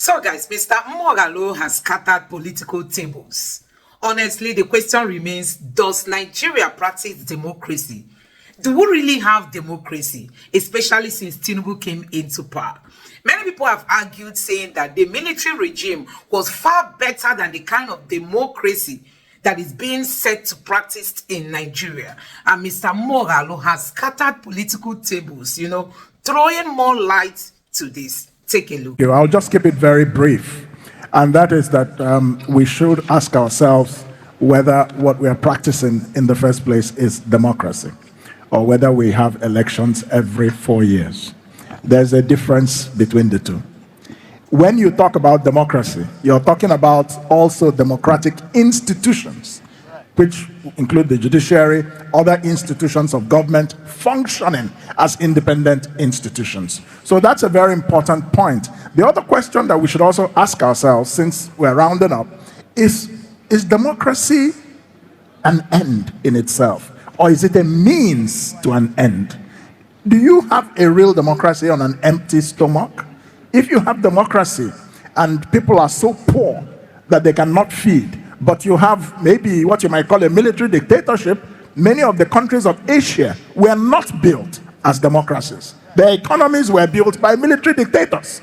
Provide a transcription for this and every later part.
So, guys, Mr. Moghalu has scattered political tables. Honestly, the question remains, does Nigeria practice democracy? Do we really have democracy, especially since Tinubu came into power? Many people have argued saying that the military regime was far better than the kind of democracy that is being set to practice in Nigeria. And Mr. Moghalu has scattered political tables, throwing more light to this. Take a look. I'll just keep it very brief. And that is that we should ask ourselves whether what we are practicing in the first place is democracy, or whether we have elections every 4 years. There's a difference between the two. When you talk about democracy, you're talking about also democratic institutions, which include the judiciary, other institutions of government functioning as independent institutions. So that's a very important point. The other question that we should also ask ourselves, since we're rounding up, is democracy an end in itself, or is it a means to an end? Do you have a real democracy on an empty stomach? If you have democracy and people are so poor that they cannot feed, but you have maybe what you might call a military dictatorship, many of the countries of Asia were not built as democracies. Their economies were built by military dictators.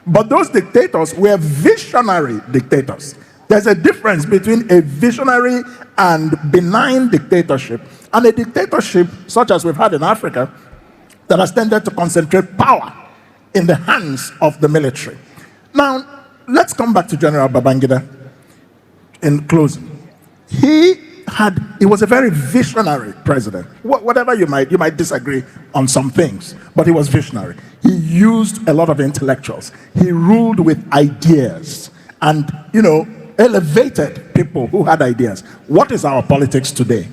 But those dictators were visionary dictators. There's a difference between a visionary and benign dictatorship and a dictatorship such as we've had in Africa that has tended to concentrate power in the hands of the military. Now, let's come back to General Babangida in closing. He was a very visionary president. Whatever you might disagree on some things, but he was visionary. He used a lot of intellectuals. He ruled with ideas and, elevated people who had ideas. What is our politics today?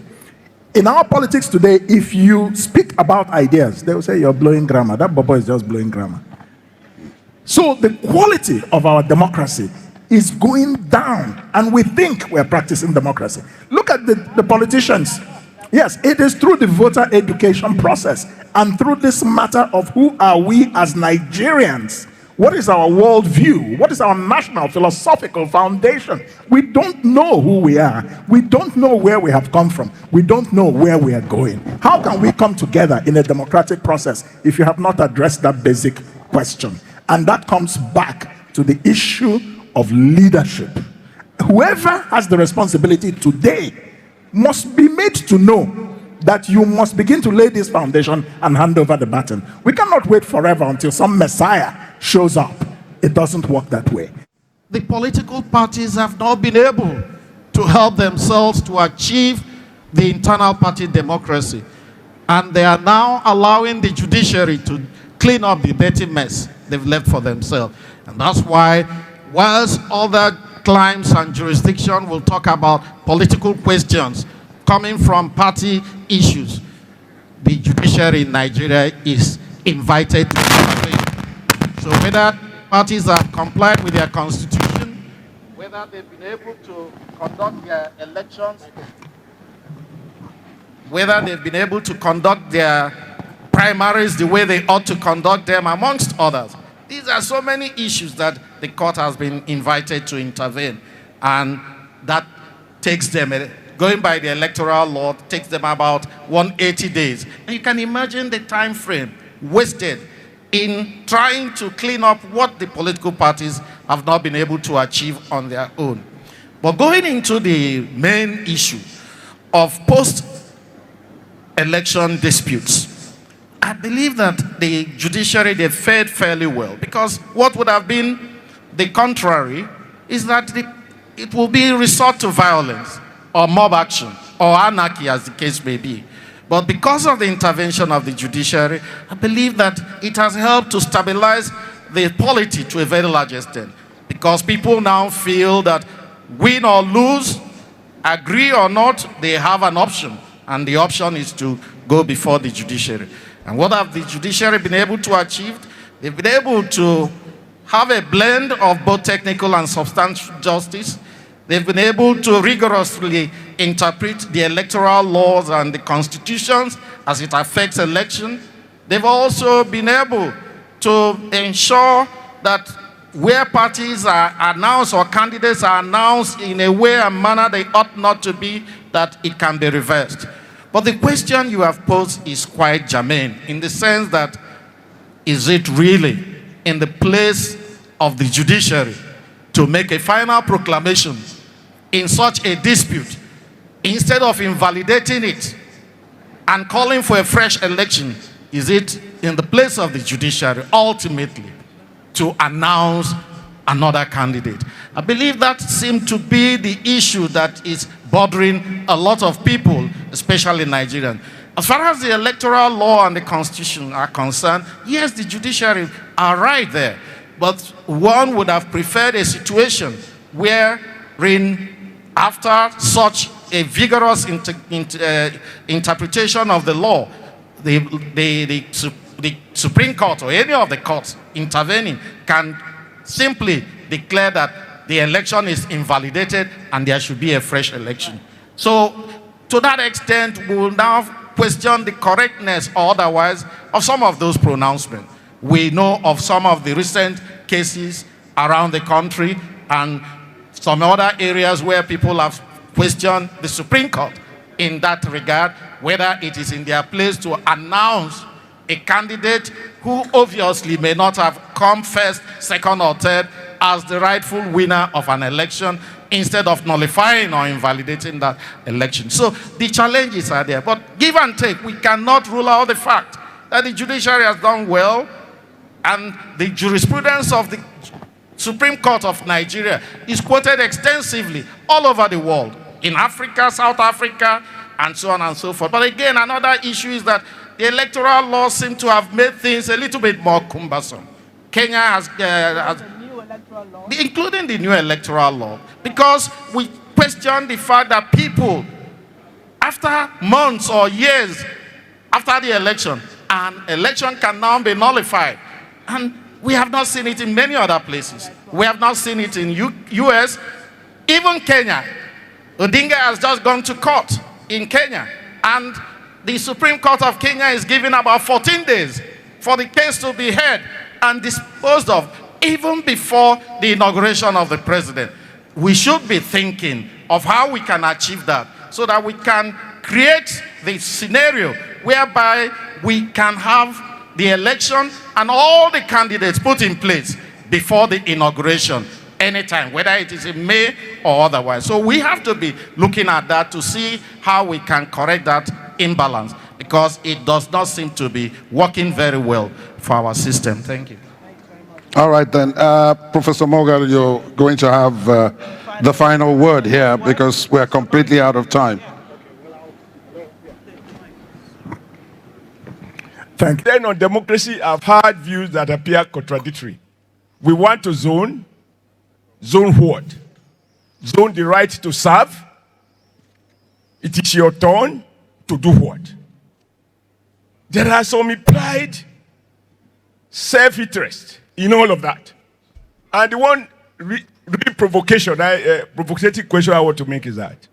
In our politics today, if you speak about ideas, they will say you're blowing grammar. That Bobo is just blowing grammar. So the quality of our democracy is going down, and we think we're practicing democracy. Look at the politicians. Yes, it is through the voter education process and through this matter of who are we as Nigerians. What is our worldview? What is our national philosophical foundation? We don't know who we are. We don't know where we have come from. We don't know where we are going. How can we come together in a democratic process if you have not addressed that basic question? And that comes back to the issue of leadership. Whoever has the responsibility today must be made to know that you must begin to lay this foundation and hand over the baton. We cannot wait forever until some messiah shows up. It doesn't work that way. The political parties have not been able to help themselves to achieve the internal party democracy. And they are now allowing the judiciary to clean up the dirty mess they've left for themselves. And that's why, whilst other climes and jurisdiction will talk about political questions coming from party issues, the judiciary in Nigeria is invited to intervene. So whether parties have complied with their constitution, whether they've been able to conduct their elections, whether they've been able to conduct their primaries the way they ought to conduct them, amongst others. These are so many issues that the court has been invited to intervene, and that takes them, going by the electoral law, takes them about 180 days. And you can imagine the time frame wasted in trying to clean up what the political parties have not been able to achieve on their own. But going into the main issue of post-election disputes, I believe that the judiciary, they fared fairly well, because what would have been the contrary is that it will be resort to violence or mob action or anarchy, as the case may be. But because of the intervention of the judiciary, I believe that it has helped to stabilize the polity to a very large extent, because people now feel that win or lose, agree or not, they have an option, and the option is to go before the judiciary. And what have the judiciary been able to achieve? They've been able to have a blend of both technical and substantial justice. They've been able to rigorously interpret the electoral laws and the constitutions as it affects election. They've also been able to ensure that where parties are announced or candidates are announced in a way and manner they ought not to be, that it can be reversed. But the question you have posed is quite germane, in the sense that, is it really in the place of the judiciary to make a final proclamation in such a dispute, instead of invalidating it and calling for a fresh election? Is it in the place of the judiciary ultimately to announce another candidate? I believe that seems to be the issue that is bothering a lot of people, especially Nigerians. As far as the electoral law and the constitution are concerned, yes, the judiciary are right there. But one would have preferred a situation wherein, after such a vigorous interpretation of the law, the Supreme Court or any of the courts intervening can simply declare that the election is invalidated and there should be a fresh election. So, to that extent, we will now question the correctness or otherwise of some of those pronouncements. We know of some of the recent cases around the country and some other areas where people have questioned the Supreme Court in that regard, whether it is in their place to announce a candidate who obviously may not have come first, second, or third as the rightful winner of an election, instead of nullifying or invalidating that election. So the challenges are there. But give and take, we cannot rule out the fact that the judiciary has done well, and the jurisprudence of the Supreme Court of Nigeria is quoted extensively all over the world, in Africa, South Africa, and so on and so forth. But again, another issue is that the electoral laws seem to have made things a little bit more cumbersome. Kenya has including the new electoral law, because we question the fact that people, after months or years after the election, an election can now be nullified. And we have not seen it in many other places. We have not seen it in US, even Kenya. Odinga has just gone to court in Kenya, and the Supreme Court of Kenya is giving about 14 days for the case to be heard and disposed of, even before the inauguration of the president. We should be thinking of how we can achieve that, so that we can create the scenario whereby we can have the election and all the candidates put in place before the inauguration, anytime, whether it is in May or otherwise. So we have to be looking at that to see how we can correct that imbalance, because it does not seem to be working very well for our system. Thank you. All right, then. Professor Moghalu, you're going to have the final word here, because we're completely out of time. Thank you. Then on democracy, I've heard views that appear contradictory. We want to zone what? Zone the right to serve. It is your turn to do what? There are some implied self-interest in all of that. And the one real provocative question I want to make is that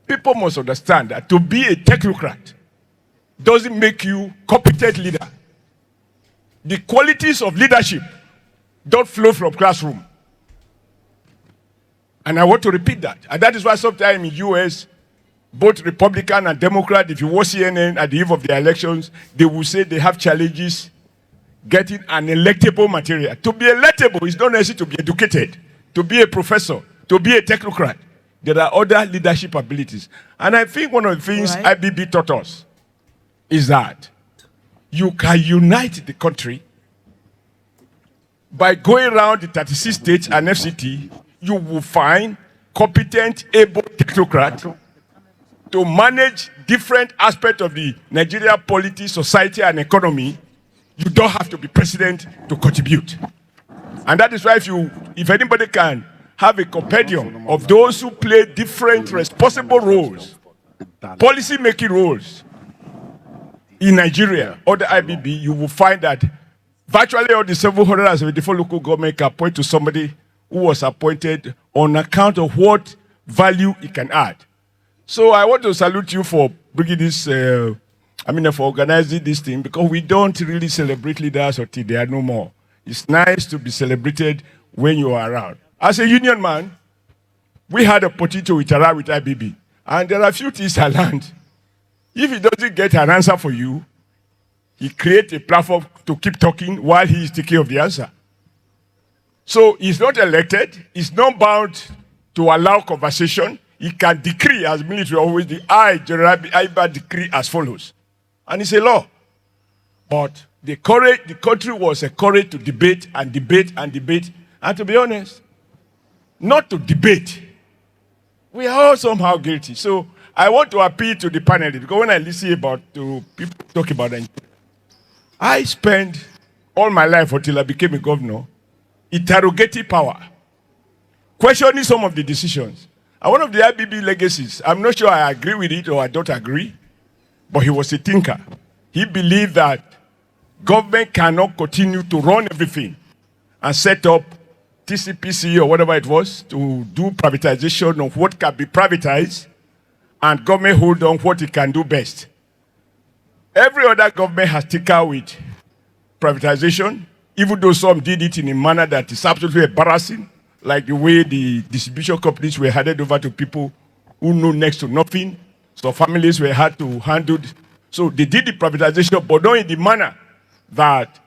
people must understand that to be a technocrat doesn't make you competent leader. The qualities of leadership don't flow from classroom. And I want to repeat that. And that is why sometimes in US, both Republican and Democrat, if you watch CNN at the eve of the elections, they will say they have challenges getting an electable material. To be electable is not necessary to be educated, to be a professor, to be a technocrat. There are other leadership abilities. And I think one of the things IBB taught us is that you can unite the country by going around the 36 states and FCT. You will find competent, able technocrats to manage different aspects of the Nigeria polity, society, and economy. You don't have to be president to contribute. And that is why if anybody can have a compendium of those who play different responsible roles, policy-making roles in Nigeria or the IBB, you will find that virtually all the 774 local government can point to somebody who was appointed on account of what value it can add. So I want to salute you for bringing this, for organizing this thing, because we don't really celebrate leaders until they are no more. It's nice to be celebrated when you are around. As a union man, we had a opportunity to interact with IBB. And there are a few things I learned. If he doesn't get an answer for you, he creates a platform to keep talking while he is taking of the answer. So he's not elected. He's not bound to allow conversation. He can decree, as military always, I decree as follows. And it's a law. But the country was encouraged to debate and debate and debate. And to be honest, not to debate. We are all somehow guilty. So I want to appeal to the panelists, because when I listen to people talk about it, I spent all my life until I became a governor interrogating power, questioning some of the decisions. And one of the IBB legacies, I'm not sure I agree with it or I don't agree, but he was a thinker. He believed that government cannot continue to run everything and set up TCPC or whatever it was to do privatization of what can be privatized and government hold on what it can do best. Every other government has taken with privatization, even though some did it in a manner that is absolutely embarrassing, like the way the distribution companies were handed over to people who know next to nothing. So families were had to handle. So they did the privatization, but not in the manner that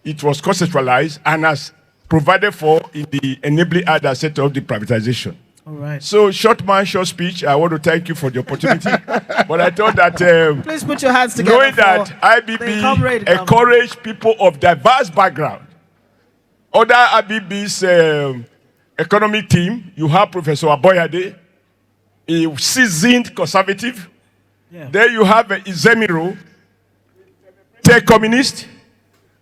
it was conceptualized and as provided for in the enabling act that set up the privatization. All right. So, short man, short speech. I want to thank you for the opportunity. But I thought that Please put your hands together. knowing that IBB encouraged people of diverse background. Other IBB's economic team, you have Professor Aboyade, a seasoned conservative. Yeah. There you have Izemiro, tech communist.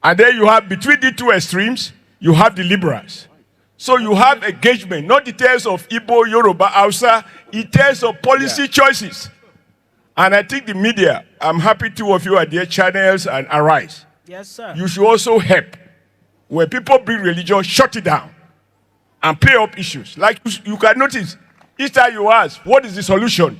And then you have, between the two extremes, you have the liberals. So you have engagement, not in terms of Igbo, Yoruba, Hausa, in terms of policy choices. And I think the media, I'm happy two of you are there, channels and Arise. Yes, sir. You should also help. When people bring religion, shut it down and play up issues. Like you can notice, each time you ask, what is the solution?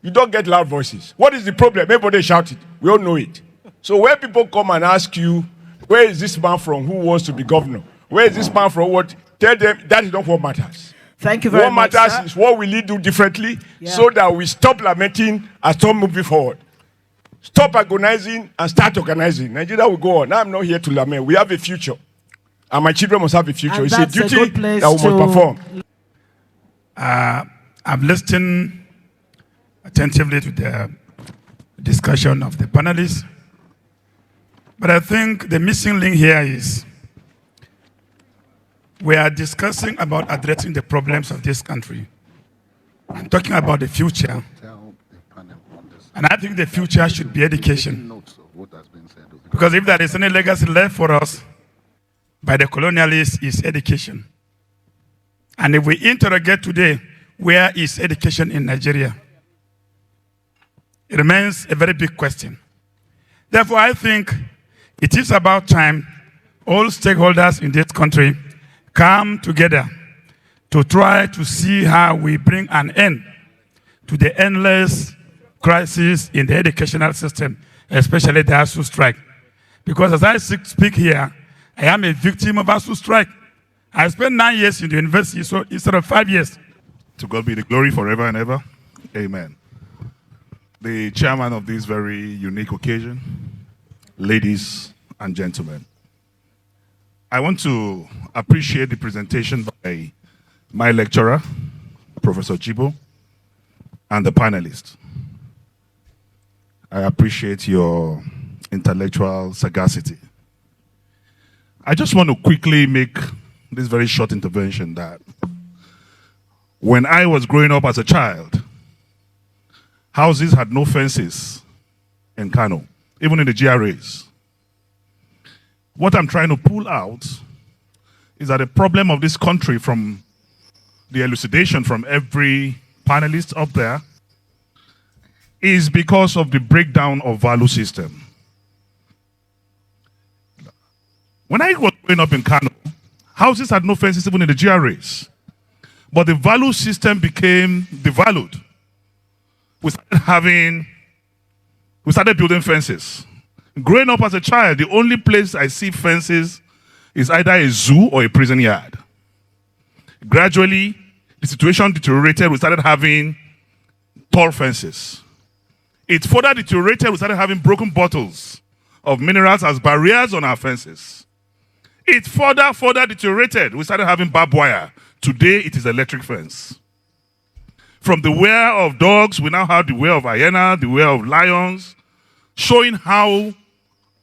You don't get loud voices. What is the problem? Everybody shout it. We all know it. So when people come and ask you, where is this man from who wants to be governor? Where is this man from what? Tell them that is not what matters. Thank you very much. What matters is what will he do differently so that we stop lamenting and stop moving forward. Stop agonizing and start organizing. Nigeria will go on. Now I'm not here to lament. We have a future. And my children must have a future. And it's a duty that we must perform. I've listened attentively to the discussion of the panelists. But I think the missing link here is we are discussing about addressing the problems of this country and talking about the future. And I think the future should be education. Because if there is any legacy left for us by the colonialists, it's education. And if we interrogate today, where is education in Nigeria? It remains a very big question. Therefore, I think it is about time all stakeholders in this country come together to try to see how we bring an end to the endless crisis in the educational system, especially the ASU strike. Because as I speak here, I am a victim of ASU strike. I spent 9 years in the university, so instead of 5 years. To God be the glory forever and ever. Amen. The chairman of this very unique occasion, ladies and gentlemen, I want to appreciate the presentation by my lecturer, Professor Chibo, and the panelists. I appreciate your intellectual sagacity. I just want to quickly make this very short intervention that when I was growing up as a child, houses had no fences in Kano, even in the GRAs. What I'm trying to pull out is that the problem of this country, from the elucidation from every panelist up there, is because of the breakdown of value system. When I was growing up in Kano, houses had no fences even in the GRAs. But the value system became devalued. We started building fences. Growing up as a child, the only place I see fences is either a zoo or a prison yard. Gradually, the situation deteriorated. We started having tall fences. It further deteriorated. We started having broken bottles of minerals as barriers on our fences. It further deteriorated. We started having barbed wire. Today, it is electric fence. From the wear of dogs, we now have the wear of hyena, the wear of lions, showing how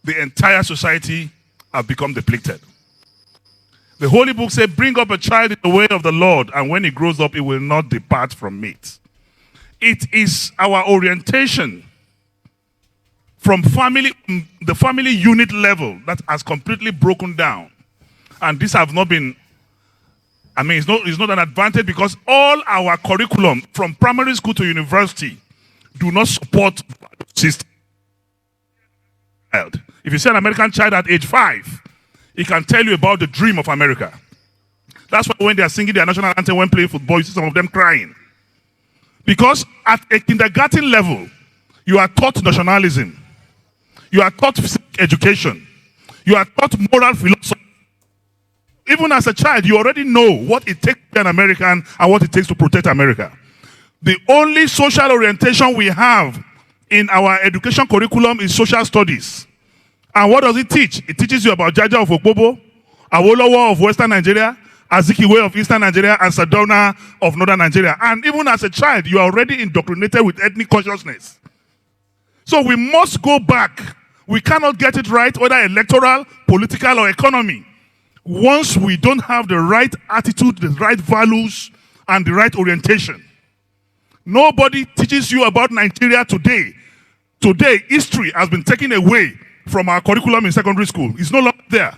the entire society has become depleted. The Holy Book says, bring up a child in the way of the Lord, and when he grows up, he will not depart from it. It is our orientation from the family unit level that has completely broken down. And this have not been, it's not an advantage because all our curriculum from primary school to university do not support system. If you see an American child at age 5, he can tell you about the dream of America. That's why when they are singing their national anthem when playing football, you see some of them crying. Because at a kindergarten level, you are taught nationalism. You are taught civic education. You are taught moral philosophy. Even as a child, you already know what it takes to be an American and what it takes to protect America. The only social orientation we have in our education curriculum is social studies. And what does it teach? It teaches you about Jaja of Okpobo, Awolowo of Western Nigeria, Azikiwe of Eastern Nigeria, and Sardauna of Northern Nigeria. And even as a child, you are already indoctrinated with ethnic consciousness. So we must go back. We cannot get it right, whether electoral, political, or economy, once we don't have the right attitude, the right values, and the right orientation. Nobody teaches you about Nigeria today. Today, history has been taken away from our curriculum in secondary school. It's no longer there.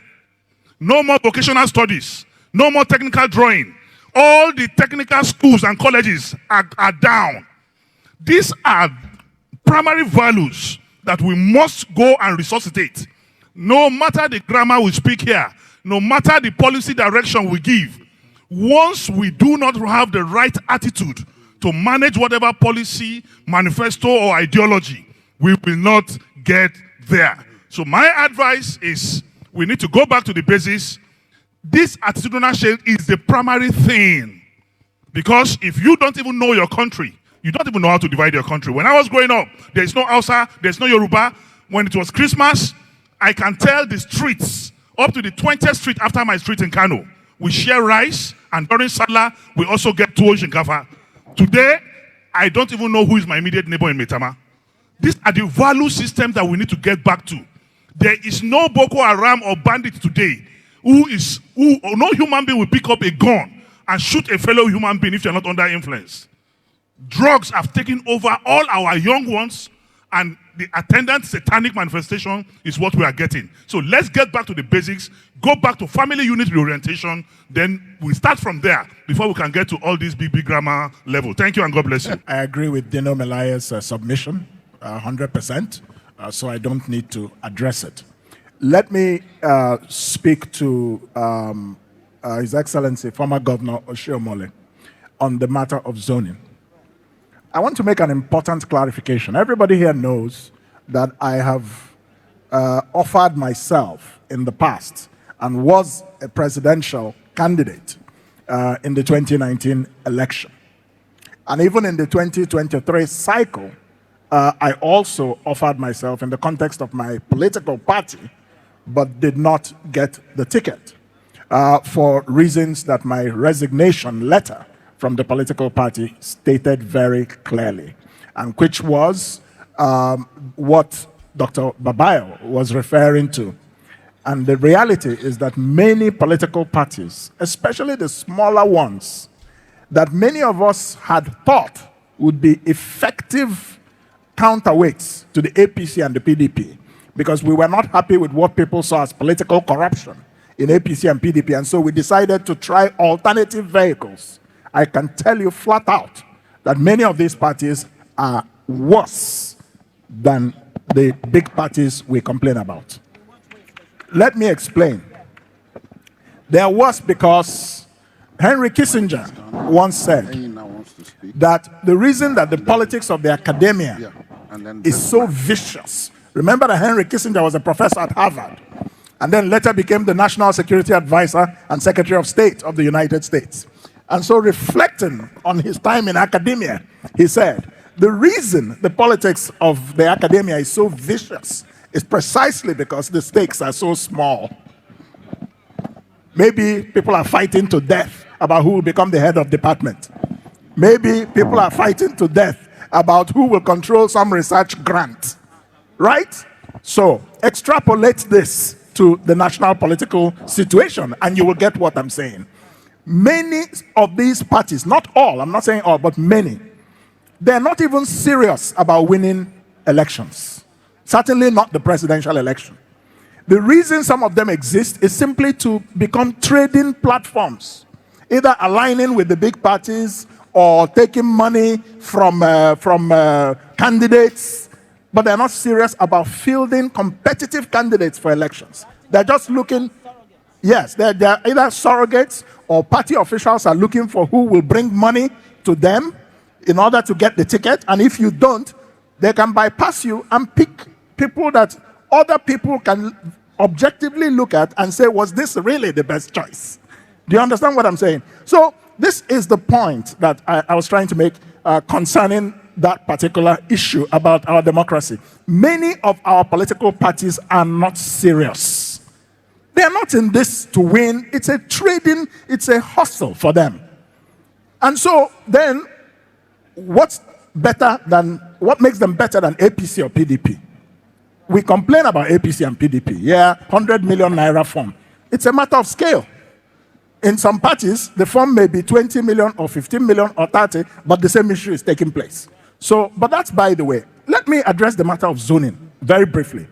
No more vocational studies. No more technical drawing. All the technical schools and colleges are down. These are primary values that we must go and resuscitate. No matter the grammar we speak here, no matter the policy direction we give, once we do not have the right attitude to manage whatever policy, manifesto, or ideology, we will not get there. So my advice is we need to go back to the basics. This attitudinal change is the primary thing. Because if you don't even know your country, you don't even know how to divide your country. When I was growing up, there's no Hausa, there's no Yoruba. When it was Christmas, I can tell the streets, up to the 20th street after my street in Kano, we share rice, and during Salah, we also get tuwo shinkafa. Today, I don't even know who is my immediate neighbor in Metama. These are the value systems that we need to get back to. There is no Boko Haram or bandit today who no human being will pick up a gun and shoot a fellow human being if you're not under influence. Drugs have taken over all our young ones, and the attendant satanic manifestation is what we are getting. So let's get back to the basics, go back to family unit reorientation, then we start from there before we can get to all these big grammar level. Thank you and God bless you. I agree with Dino Melaya's submission, 100%, so I don't need to address it. Let me speak to His Excellency, former Governor OSHIOMOLE, on the matter of zoning. I want to make an important clarification. Everybody here knows that I have offered myself in the past and was a presidential candidate in the 2019 election. And even in the 2023 cycle, I also offered myself in the context of my political party, but did not get the ticket for reasons that my resignation letter from the political party stated very clearly, and which was what Dr. Babayo was referring to. And the reality is that many political parties, especially the smaller ones, that many of us had thought would be effective counterweights to the APC and the PDP, because we were not happy with what people saw as political corruption in APC and PDP, and so we decided to try alternative vehicles. I can tell you flat out that many of these parties are worse than the big parties we complain about. Let me explain. They are worse because Henry Kissinger once said that the reason that the politics of the academia is so vicious. Remember that Henry Kissinger was a professor at Harvard, and then later became the National Security Advisor and Secretary of State of the United States. And so, reflecting on his time in academia, he said, the reason the politics of the academia is so vicious is precisely because the stakes are so small. Maybe people are fighting to death about who will become the head of department. Maybe people are fighting to death about who will control some research grant. Right? So, extrapolate this to the national political situation, and you will get what I'm saying. Many of these parties, not all, I'm not saying all, but many, they're not even serious about winning elections. Certainly not the presidential election. The reason some of them exist is simply to become trading platforms, either aligning with the big parties or taking money from candidates, but they're not serious about fielding competitive candidates for elections. They're just looking, yes, they're either surrogates or party officials are looking for who will bring money to them in order to get the ticket, and if you don't, they can bypass you and pick people that other people can objectively look at and say, was this really the best choice? Do you understand what I'm saying? So this is the point that I was trying to make concerning that particular issue about our democracy. Many of our political parties are not serious. They are not in this to win. It's a trading, it's a hustle for them. And so then, what makes them better than APC or PDP? We complain about APC and PDP. Yeah, 100 million naira form. It's a matter of scale. In some parties, the form may be 20 million or 15 million or 30, but the same issue is taking place. So, but that's by the way. Let me address the matter of zoning very briefly.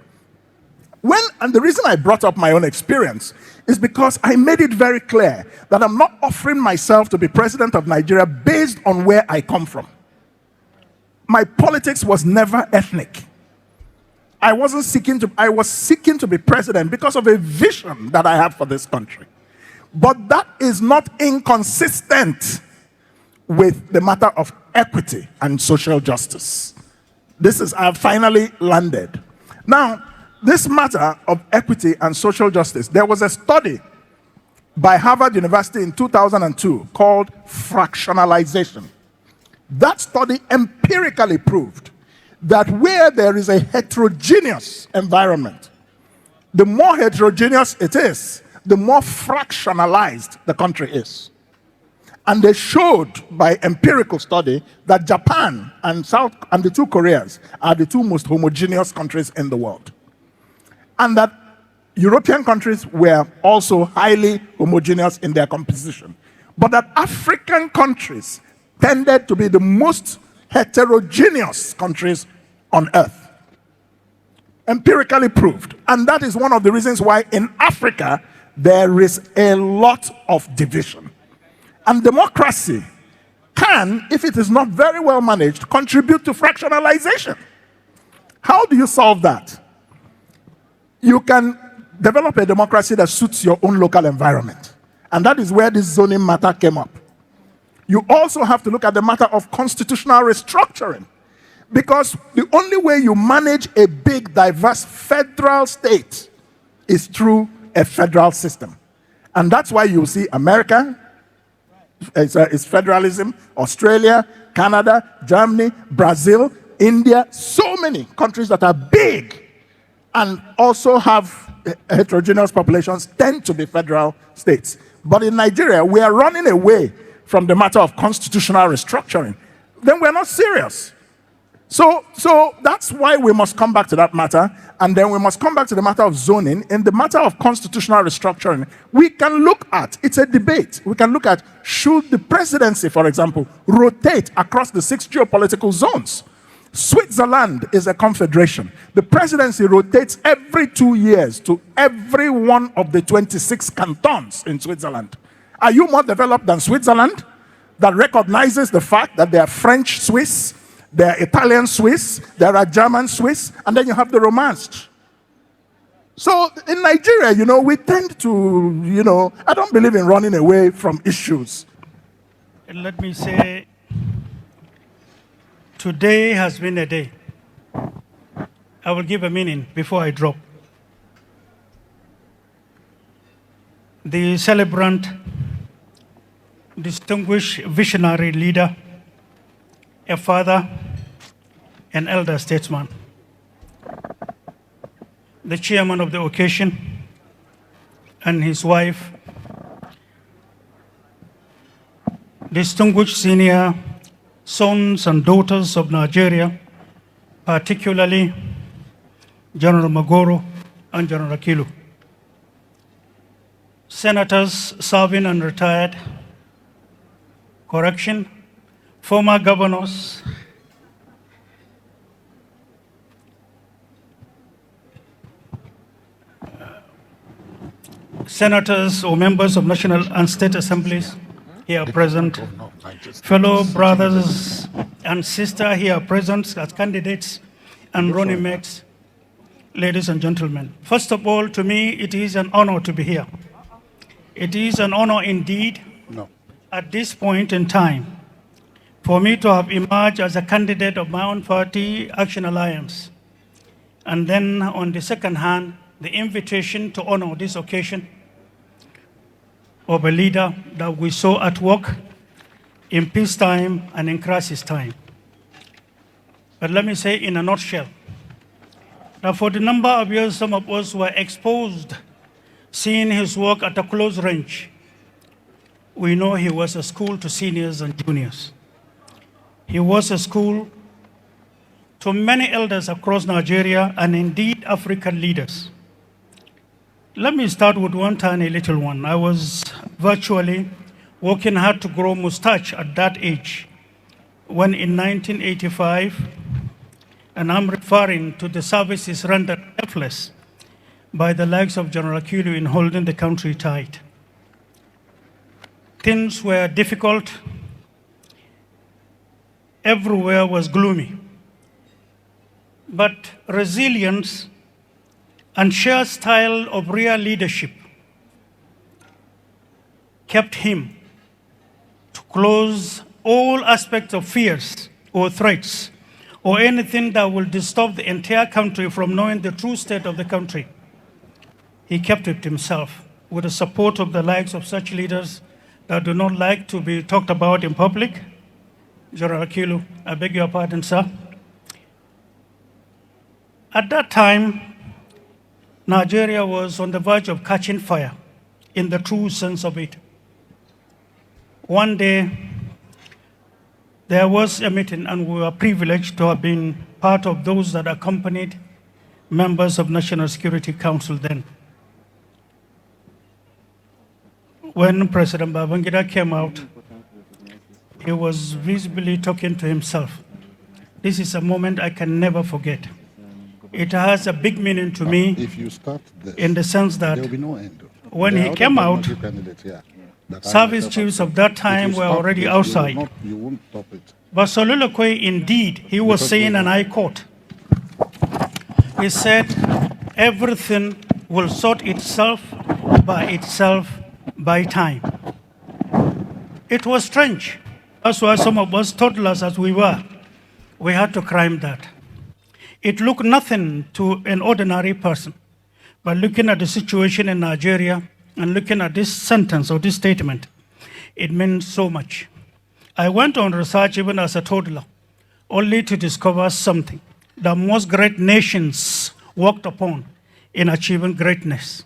And the reason I brought up my own experience is because I made it very clear that I'm not offering myself to be president of Nigeria based on where I come from. My politics was never ethnic. I was seeking to be president because of a vision that I have for this country. But that is not inconsistent with the matter of equity and social justice. I have finally landed. Now, this matter of equity and social justice, there was a study by Harvard University in 2002 called fractionalization. That study empirically proved that where there is a heterogeneous environment, the more heterogeneous it is, the more fractionalized the country is. And they showed by empirical study that Japan and the two Koreas are the two most homogeneous countries in the world. And that European countries were also highly homogeneous in their composition. But that African countries tended to be the most heterogeneous countries on earth. Empirically proved. And that is one of the reasons why in Africa there is a lot of division. And democracy can, if it is not very well managed, contribute to fractionalization. How do you solve that? You can develop a democracy that suits your own local environment. And that is where this zoning matter came up. You also have to look at the matter of constitutional restructuring. Because the only way you manage a big, diverse federal state is through a federal system. And that's why you see America, it's federalism, Australia, Canada, Germany, Brazil, India, so many countries that are big and also have heterogeneous populations tend to be federal states. But in Nigeria, we are running away from the matter of constitutional restructuring. Then we're not serious. So that's why we must come back to that matter, and then we must come back to the matter of zoning. In the matter of constitutional restructuring, we can look at, it's a debate, we can look at, should the presidency, for example, rotate across the 6 geopolitical zones? Switzerland is a confederation. The presidency rotates every 2 years to every one of the 26 cantons in Switzerland. Are you more developed than Switzerland, that recognizes the fact that there are French Swiss, there are Italian Swiss, there are German Swiss, and then you have the Romanced. So in Nigeria, we tend to, I don't believe in running away from issues. Let me say, today has been a day. I will give a meaning before I drop. the celebrant, distinguished visionary leader, a father, an elder statesman, the chairman of the occasion, and his wife, distinguished senior sons and daughters of Nigeria, particularly General Moghalu and General Akilu, senators serving and retired, former governors, senators or members of national and state assemblies here present, fellow brothers and sisters here present as candidates and running mates, ladies and gentlemen. First of all, to me, it is an honor to be here. It is an honor indeed at this point in time for me to have emerged as a candidate of my own party, Action Alliance. And then on the second hand, the invitation to honor this occasion of a leader that we saw at work in peacetime and in crisis time. But let me say in a nutshell, that for the number of years some of us were exposed, seeing his work at a close range, we know he was a school to seniors and juniors. He was a school to many elders across Nigeria and indeed African leaders. Let me start with one tiny little one. I was virtually working hard to grow mustache at that age when in 1985, and I'm referring to the services rendered helpless by the likes of General Akilu in holding the country tight. Things were difficult. Everywhere was gloomy. But resilience and sheer style of real leadership kept him to close all aspects of fears or threats or anything that will disturb the entire country from knowing the true state of the country. He kept it himself with the support of the likes of such leaders that do not like to be talked about in public. General Akilu, I beg your pardon, sir. At that time, Nigeria was on the verge of catching fire in the true sense of it. One day, there was a meeting and we were privileged to have been part of those that accompanied members of National Security Council then. When President Babangida came out, he was visibly talking to himself. This is a moment I can never forget. It has a big meaning to me in the sense that when he came out, service chiefs of that time were already outside. But soliloquy, indeed, he was saying, and I quote, he said, everything will sort itself by time. It was strange. That's why some of us, toddlers as we were, we had to climb that. It looked nothing to an ordinary person, but looking at the situation in Nigeria and looking at this sentence or this statement, it meant so much. I went on research even as a toddler, only to discover something that most great nations worked upon in achieving greatness.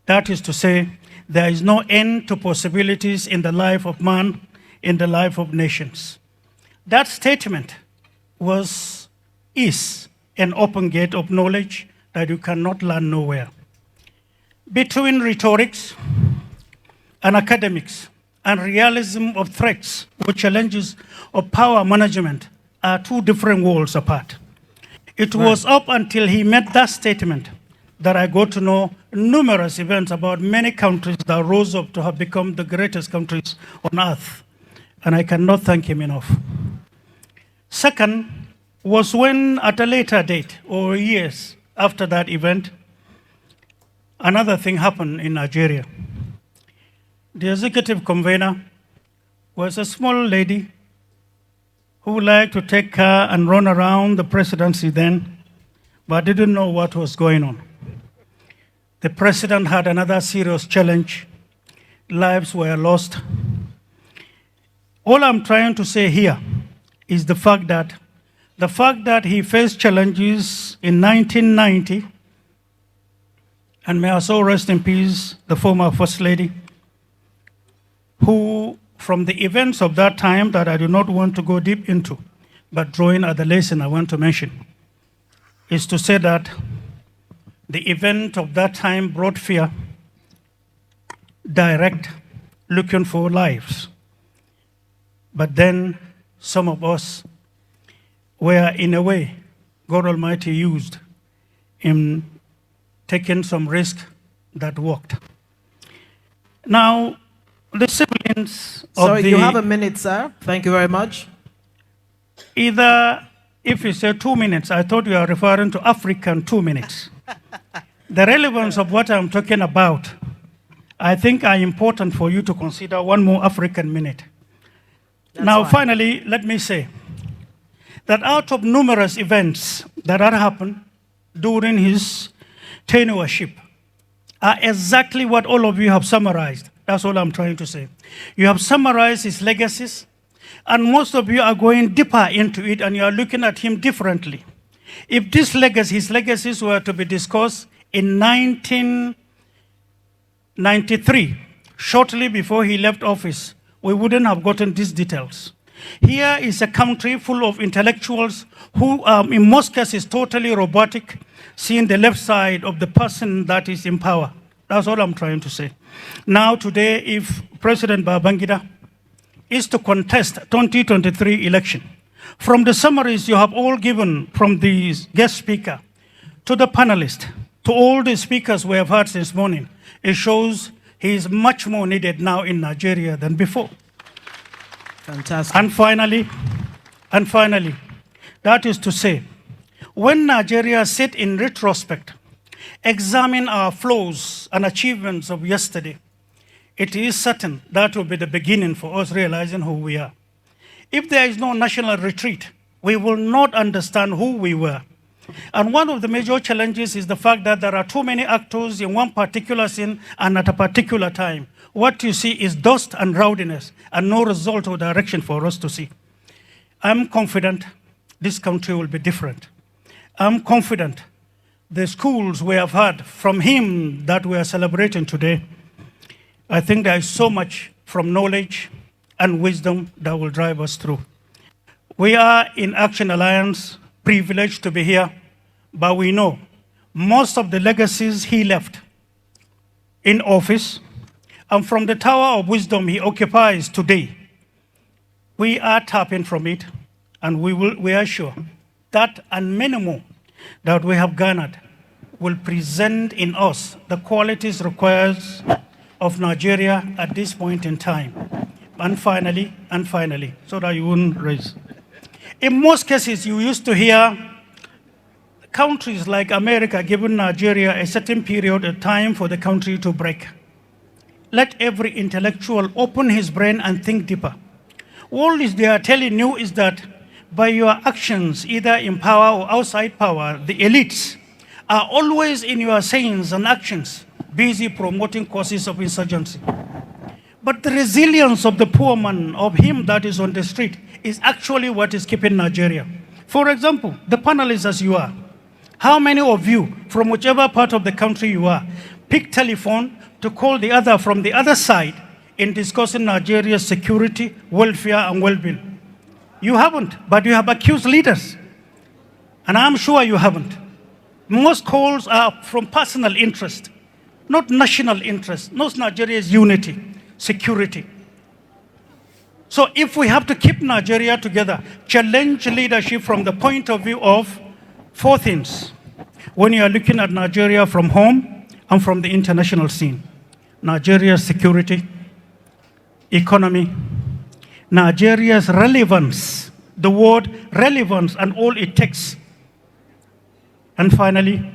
That is to say, there is no end to possibilities in the life of man, in the life of nations. That statement is an open gate of knowledge that you cannot learn nowhere. Between rhetorics and academics and realism of threats or challenges of power management are two different worlds apart. It was up until he made that statement that I got to know numerous events about many countries that rose up to have become the greatest countries on earth. And I cannot thank him enough. Second was when at a later date or years after that event, another thing happened in Nigeria. The executive convener was a small lady who liked to take car and run around the presidency then, but didn't know what was going on. The president had another serious challenge. Lives were lost. All I'm trying to say here is the fact that he faced challenges in 1990, and may I so rest in peace, the former First Lady, who, from the events of that time that I do not want to go deep into, but drawing at the lesson I want to mention, is to say that the event of that time brought fear, direct, looking for lives. But then some of us were, in a way, God Almighty used in taking some risk that worked. Now, the siblings of Sorry, the... you have a minute, sir. Thank you very much. Either, if you say 2 minutes, I thought you are referring to African 2 minutes. The relevance of what I'm talking about, I think are important for you to consider one more African minute. Now, finally, let me say that out of numerous events that had happened during his tenureship are exactly what all of you have summarized. That's all I'm trying to say. You have summarized his legacies, and most of you are going deeper into it, and you are looking at him differently. If his legacies were to be discussed in 1993, shortly before he left office, we wouldn't have gotten these details. Here is a country full of intellectuals who, in most cases, totally robotic, seeing the left side of the person that is in power. That's all I'm trying to say. Now, today, if President Babangida is to contest 2023 election, from the summaries you have all given from the guest speaker to the panelist, to all the speakers we have heard since morning, it shows he is much more needed now in Nigeria than before. Fantastic. And finally, that is to say, when Nigeria sit in retrospect, examine our flaws and achievements of yesterday, it is certain that will be the beginning for us realizing who we are. If there is no national retreat, we will not understand who we were. And one of the major challenges is the fact that there are too many actors in one particular scene and at a particular time. What you see is dust and rowdiness and no result or direction for us to see. I'm confident this country will be different. I'm confident the schools we have had from him that we are celebrating today, I think there is so much from knowledge and wisdom that will drive us through. We are in Action Alliance, privileged to be here, but we know most of the legacies he left in office and from the tower of wisdom he occupies today, we are tapping from it, and we are sure that and many more that we have garnered will present in us the qualities required of Nigeria at this point in time. And finally, so that you wouldn't raise. In most cases, you used to hear countries like America giving Nigeria a certain period of time for the country to break. Let every intellectual open his brain and think deeper. All this they are telling you is that by your actions, either in power or outside power, the elites are always in your sayings and actions busy promoting causes of insurgency. But the resilience of the poor man, of him that is on the street, is actually what is keeping Nigeria. For example, the panelists as you are, how many of you, from whichever part of the country you are, pick telephone to call the other from the other side in discussing Nigeria's security, welfare, and well-being? You haven't, but you have accused leaders. And I'm sure you haven't. Most calls are from personal interest, not national interest, not Nigeria's unity, security. So if we have to keep Nigeria together, challenge leadership from the point of view of four things. When you are looking at Nigeria from home and from the international scene, Nigeria's security, economy, Nigeria's relevance, the word relevance and all it takes. And finally,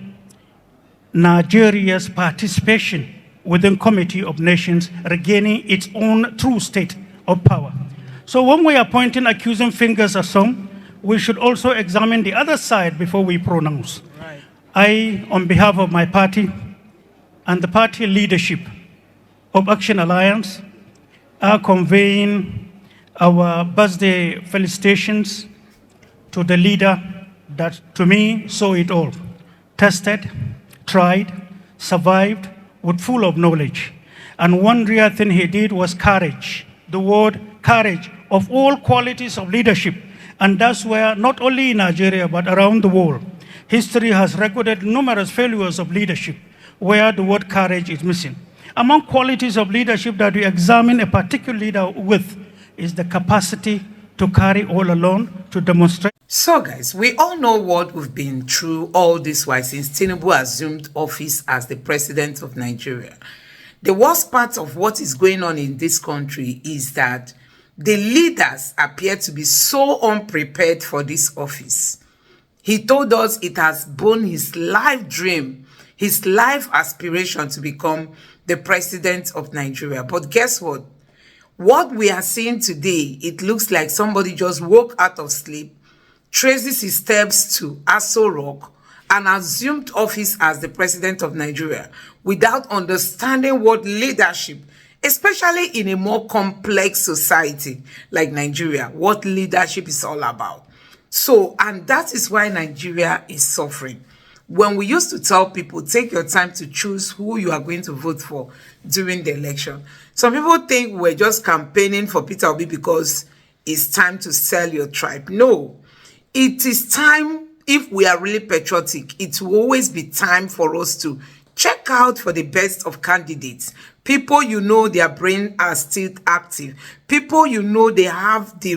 Nigeria's participation within Committee of Nations, regaining its own true state of power. So when we are pointing accusing fingers at some, we should also examine the other side before we pronounce. Right. I, on behalf of my party, and the party leadership of Action Alliance are conveying our birthday felicitations to the leader that, to me, saw it all. Tested, tried, survived with full of knowledge. And one real thing he did was courage. The word courage of all qualities of leadership. And that's where, not only in Nigeria, but around the world, history has recorded numerous failures of leadership where the word courage is missing. Among qualities of leadership that we examine a particular leader with is the capacity to carry all alone, to demonstrate. So guys, we all know what we've been through all this while since Tinubu assumed office as the president of Nigeria. The worst part of what is going on in this country is that the leaders appear to be so unprepared for this office. He told us it has been his life dream, his life aspiration to become the president of Nigeria. But guess what? What we are seeing today, it looks like somebody just woke out of sleep, traces his steps to Aso Rock, and assumed office as the president of Nigeria without understanding what leadership, especially in a more complex society like Nigeria, what leadership is all about. So, and that is why Nigeria is suffering. When we used to tell people, take your time to choose who you are going to vote for during the election, some people think we're just campaigning for Peter Obi because it's time to sell your tribe. No, it is time. If we are really patriotic, it will always be time for us to check out for the best of candidates. People you know their brain are still active. People you know they have they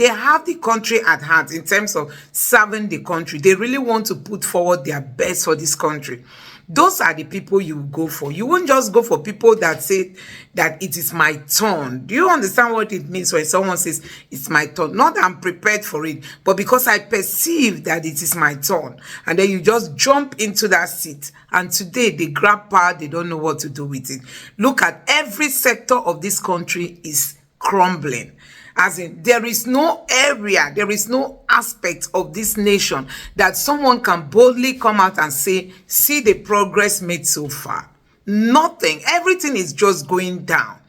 have the country at heart in terms of serving the country. They really want to put forward their best for this country. Those are the people you go for. You won't just go for people that say that it is my turn. Do you understand what it means when someone says it's my turn? Not that I'm prepared for it, but because I perceive that it is my turn. And then you just jump into that seat. And today they grab power, they don't know what to do with it. Look at every sector of this country is crumbling. As in, there is no area, there is no aspect of this nation that someone can boldly come out and say, see the progress made so far. Nothing. Everything is just going down.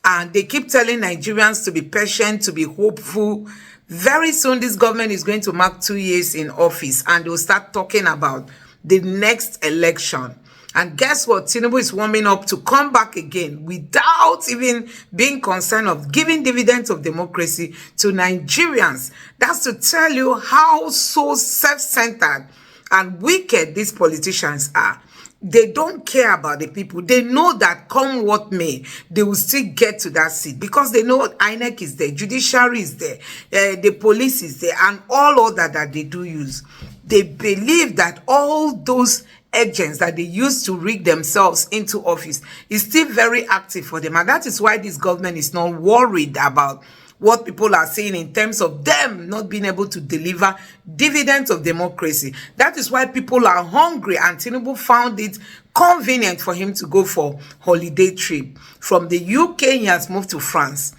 And they keep telling Nigerians to be patient, to be hopeful. Very soon, this government is going to mark 2 years in office, and they'll start talking about the next election. And guess what? Tinubu is warming up to come back again without even being concerned of giving dividends of democracy to Nigerians. That's to tell you how so self-centered and wicked these politicians are. They don't care about the people. They know that come what may, they will still get to that seat because they know INEC is there, Judiciary is there, the police is there, and all other that they do use. They believe that all those agents that they use to rig themselves into office is still very active for them. And that is why this government is not worried about what people are saying in terms of them not being able to deliver dividends of democracy. That is why people are hungry, and Tinubu found it convenient for him to go for holiday trip. From the UK, he has moved to France.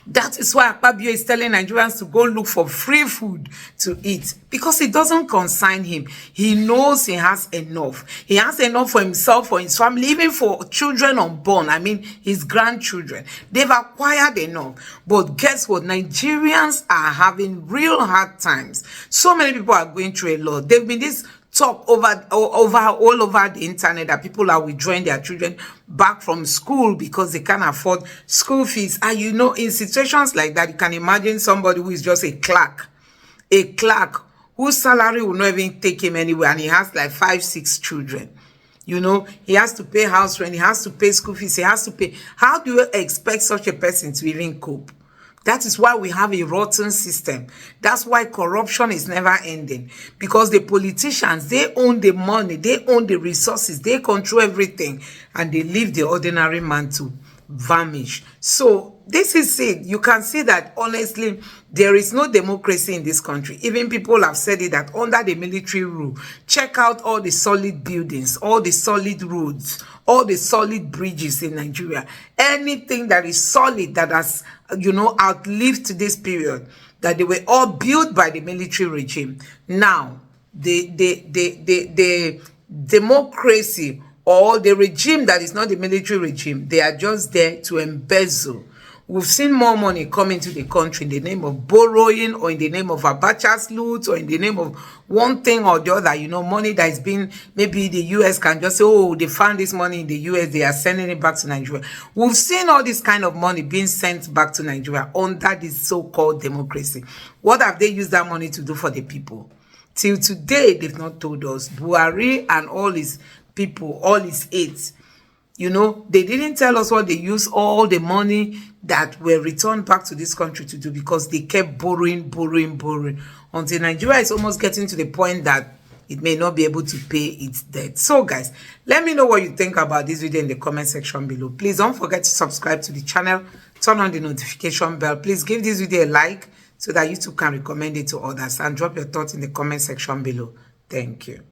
That is why Akpabio is telling Nigerians to go look for free food to eat, because it doesn't concern him. He knows he has enough. He has enough for himself, for his family, even for children unborn. I mean, his grandchildren. They've acquired enough. But guess what? Nigerians are having real hard times. So many people are going through a lot. They've been this talk all over the internet that people are withdrawing their children back from school because they can't afford school fees. And you know, in situations like that, you can imagine somebody who is just a clerk whose salary will not even take him anywhere, and he has like 5-6 children. You know, he has to pay house rent, he has to pay school fees, he has to pay. How do you expect such a person to even cope? That is why we have a rotten system. That's why corruption is never ending. Because the politicians, they own the money, they own the resources, they control everything, and they leave the ordinary man to vanish. So this is it. You can see that honestly, there is no democracy in this country. Even people have said it that under the military rule, check out all the solid buildings, all the solid roads, all the solid bridges in Nigeria. Anything that is solid, that has, you know, outlived this period, that they were all built by the military regime. Now, the democracy or the regime that is not the military regime, they are just there to embezzle. We've seen more money come into the country in the name of borrowing, or in the name of Abacha's loot, or in the name of one thing or the other. You know, money that is being, maybe the US can just say, oh, they found this money in the US, they are sending it back to Nigeria. We've seen all this kind of money being sent back to Nigeria under this so-called democracy. What have they used that money to do for the people? Till today, they've not told us. Buhari and all his people, all his aides, you know, they didn't tell us what they used all the money that were returned back to this country to do, because they kept borrowing until Nigeria is almost getting to the point that it may not be able to pay its debt. So guys, let me know what you think about this video in the comment section below. Please don't forget to subscribe to the channel, turn on the notification bell. Please give this video a like so that YouTube can recommend it to others, and drop your thoughts in the comment section below. Thank you.